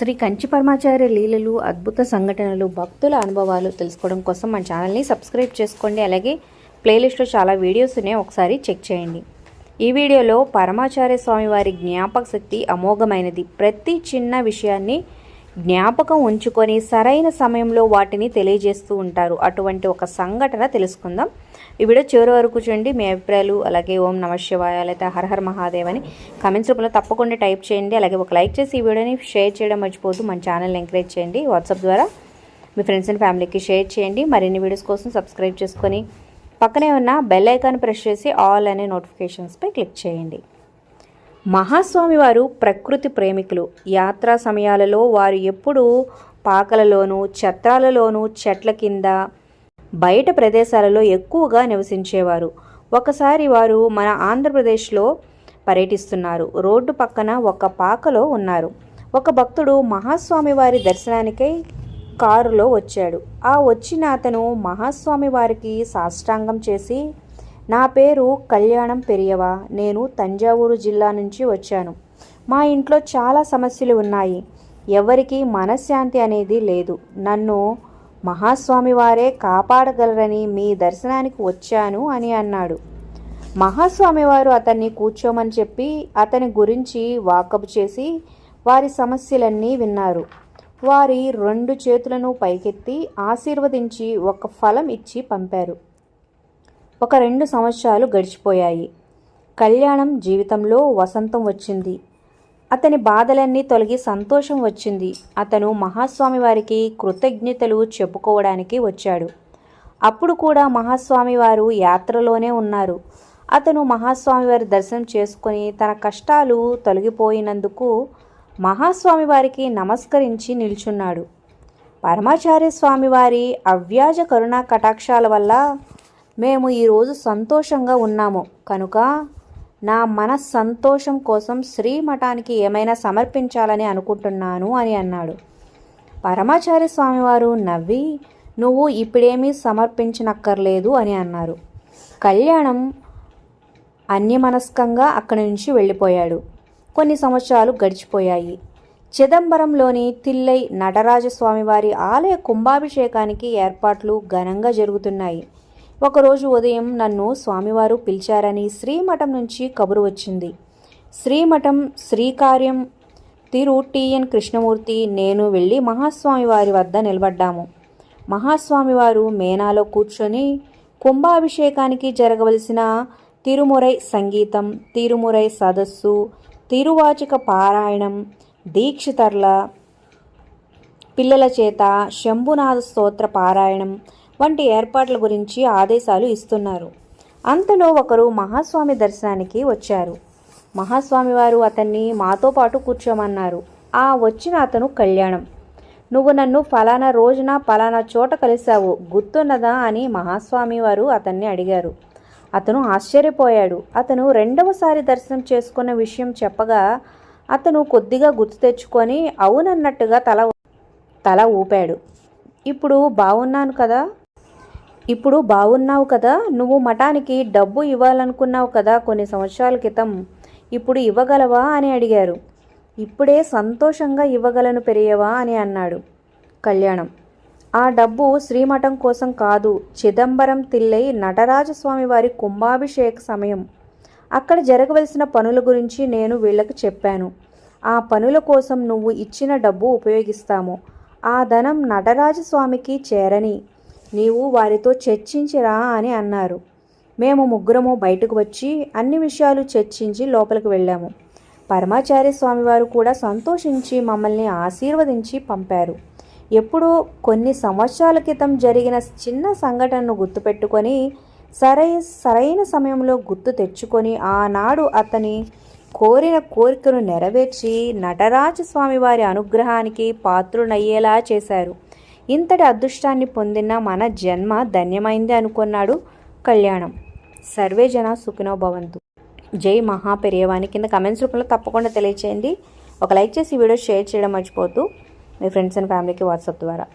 శ్రీ కంచి పరమాచార్య లీలలు, అద్భుత సంఘటనలు, భక్తుల అనుభవాలు తెలుసుకోవడం కోసం మన ఛానల్ని సబ్స్క్రైబ్ చేసుకోండి. అలాగే ప్లేలిస్ట్లో చాలా వీడియోస్ ఉన్నాయి, ఒకసారి చెక్ చేయండి. ఈ వీడియోలో పరమాచార్య స్వామి వారి జ్ఞాపక శక్తి అమోఘమైనది. ప్రతి చిన్న విషయాన్ని జ్ఞాపకం ఉంచుకొని సరైన సమయంలో వాటిని తెలియజేస్తూ ఉంటారు. అటువంటి ఒక సంఘటన తెలుసుకుందాం. ఈ వీడియో చివరి వరకు చూడండి. మీ అభిప్రాయాలు అలాగే ఓం నమ శివాయ లేదా హర హర మహాదేవ్ అని కామెంట్స్ రూపంలో తప్పకుండా టైప్ చేయండి. అలాగే ఒక లైక్ చేసి ఈ వీడియోని షేర్ చేయడం మర్చిపోవద్దు. మన ఛానల్ని ఎంకరేజ్ చేయండి. వాట్సాప్ ద్వారా మీ ఫ్రెండ్స్ అండ్ ఫ్యామిలీకి షేర్ చేయండి. మరిన్ని వీడియోస్ కోసం సబ్స్క్రైబ్ చేసుకొని పక్కనే ఉన్న బెల్ ఐకాన్ ప్రెస్ చేసి ఆల్ అనే నోటిఫికేషన్స్పై క్లిక్ చేయండి. మహాస్వామి వారు ప్రకృతి ప్రేమికులు. యాత్రా సమయాలలో వారు ఎప్పుడూ పాకలలోనూ ఛత్రాలలోనూ చెట్ల కింద బయట ప్రదేశాలలో ఎక్కువగా నివసించేవారు. ఒకసారి వారు మన ఆంధ్రప్రదేశ్లో పర్యటిస్తున్నారు. రోడ్డు పక్కన ఒక పాకలో ఉన్నారు. ఒక భక్తుడు మహాస్వామి వారి దర్శనానికై కారులో వచ్చాడు. ఆ వచ్చిన అతను మహాస్వామి వారికి సాష్టాంగం చేసి, నా పేరు కళ్యాణం పెరియవ, నేను తంజావూరు జిల్లా నుంచి వచ్చాను. మా ఇంట్లో చాలా సమస్యలు ఉన్నాయి. ఎవరికి మనశ్శాంతి అనేది లేదు. నన్ను మహాస్వామి వారే కాపాడగలరని మీ దర్శనానికి వచ్చాను అని అన్నాడు. మహాస్వామి వారు అతన్ని కూర్చోమని చెప్పి అతని గురించి వాకబు చేసి వారి సమస్యలన్నీ విన్నారు. వారి 2 చేతులను పైకెత్తి ఆశీర్వదించి ఒక ఫలం ఇచ్చి పంపారు. ఒక 2 సంవత్సరాలు గడిచిపోయాయి. కళ్యాణం జీవితంలో వసంతం వచ్చింది. అతని బాధలన్నీ తొలగి సంతోషం వచ్చింది. అతను మహాస్వామి వారికి కృతజ్ఞతలు చెప్పుకోవడానికి వచ్చాడు. అప్పుడు కూడా మహాస్వామి వారు యాత్రలోనే ఉన్నారు. అతను మహాస్వామి వారి దర్శనం చేసుకొని తన కష్టాలు తొలగిపోయినందుకు మహాస్వామి వారికి నమస్కరించి నిల్చున్నాడు. పరమాచార్య స్వామి వారి అవ్యాజ కరుణా కటాక్షాల వల్ల మేము ఈరోజు సంతోషంగా ఉన్నాము. కనుక నా సంతోషం కోసం శ్రీమఠానికి ఏమైనా సమర్పించాలని అనుకుంటున్నాను అని అన్నాడు. పరమాచార్య స్వామివారు నవ్వి, నువ్వు ఇప్పుడేమీ సమర్పించనక్కర్లేదు అని అన్నారు. కళ్యాణం అన్యమనస్కంగా అక్కడి నుంచి వెళ్ళిపోయాడు. కొన్ని సంవత్సరాలు గడిచిపోయాయి. చిదంబరంలోని తిల్లై నటరాజస్వామి వారి ఆలయ కుంభాభిషేకానికి ఏర్పాట్లు ఘనంగా జరుగుతున్నాయి. ఒకరోజు ఉదయం నన్ను స్వామివారు పిలిచారని శ్రీమఠం నుంచి కబురు వచ్చింది. శ్రీమఠం శ్రీకార్యం తిరు టిఎన్ కృష్ణమూర్తి నేను వెళ్ళి మహాస్వామి వారి వద్ద నిలబడ్డాము. మహాస్వామి వారు మేనాలో కూర్చొని కుంభాభిషేకానికి జరగవలసిన తిరుమురై సంగీతం, తిరుమురై సదస్సు, తిరువాచిక పారాయణం, దీక్షితర్ల పిల్లల చేత శంభునాథ స్తోత్ర పారాయణం వంటి ఏర్పాట్ల గురించి ఆదేశాలు ఇస్తున్నారు. అంతలో ఒకరు మహాస్వామి దర్శనానికి వచ్చారు. మహాస్వామి వారు అతన్ని మాతో పాటు కూర్చోమన్నారు. ఆ వచ్చిన అతను కళ్యాణం. నువ్వు నన్ను ఫలానా రోజున ఫలానా చోట కలిశావు, గుర్తున్నదా అని మహాస్వామి వారు అతన్ని అడిగారు. అతను ఆశ్చర్యపోయాడు. అతను 2వసారి దర్శనం చేసుకున్న విషయం చెప్పగా అతను కొద్దిగా గుర్తు తెచ్చుకొని అవునన్నట్టుగా తల ఊపాడు. ఇప్పుడు బాగున్నావు కదా, నువ్వు మఠానికి డబ్బు ఇవ్వాలనుకున్నావు కదా కొన్ని సంవత్సరాల క్రితం, ఇప్పుడు ఇవ్వగలవా అని అడిగారు. ఇప్పుడే సంతోషంగా ఇవ్వగలను పెరియవా అని అన్నాడు కళ్యాణం. ఆ డబ్బు శ్రీమఠం కోసం కాదు, చిదంబరం తిల్లై నటరాజస్వామి వారి కుంభాభిషేక సమయం. అక్కడ జరగవలసిన పనుల గురించి నేను వీళ్ళకి చెప్పాను. ఆ పనుల కోసం నువ్వు ఇచ్చిన డబ్బు ఉపయోగిస్తాము. ఆ ధనం నటరాజస్వామికి చేరని నీవు వారితో చర్చించిరా అని అన్నారు. మేము ముగ్గురము బయటకు వచ్చి అన్ని విషయాలు చర్చించి లోపలికి వెళ్ళాము. పరమాచార్య స్వామివారు కూడా సంతోషించి మమ్మల్ని ఆశీర్వదించి పంపారు. ఎప్పుడో కొన్ని సంవత్సరాల క్రితం జరిగిన చిన్న సంఘటనను గుర్తుపెట్టుకొని సరైన సమయంలో గుర్తు తెచ్చుకొని ఆనాడు అతని కోరిన కోరికను నెరవేర్చి నటరాజస్వామి వారి అనుగ్రహానికి పాత్రునయ్యేలా చేశారు. ఇంతటి అదృష్టాన్ని పొందిన మన జన్మ ధన్యమైంది అనుకున్నాడు కళ్యాణం. సర్వే జన సుఖినో భవంతు. జై మహాపెరియవాని కింద కమెంట్స్ రూపంలో తప్పకుండా తెలియచేయండి. ఒక లైక్ చేసి వీడియో షేర్ చేయడం మర్చిపోవద్దు మీ ఫ్రెండ్స్ అండ్ ఫ్యామిలీకి వాట్సాప్ ద్వారా.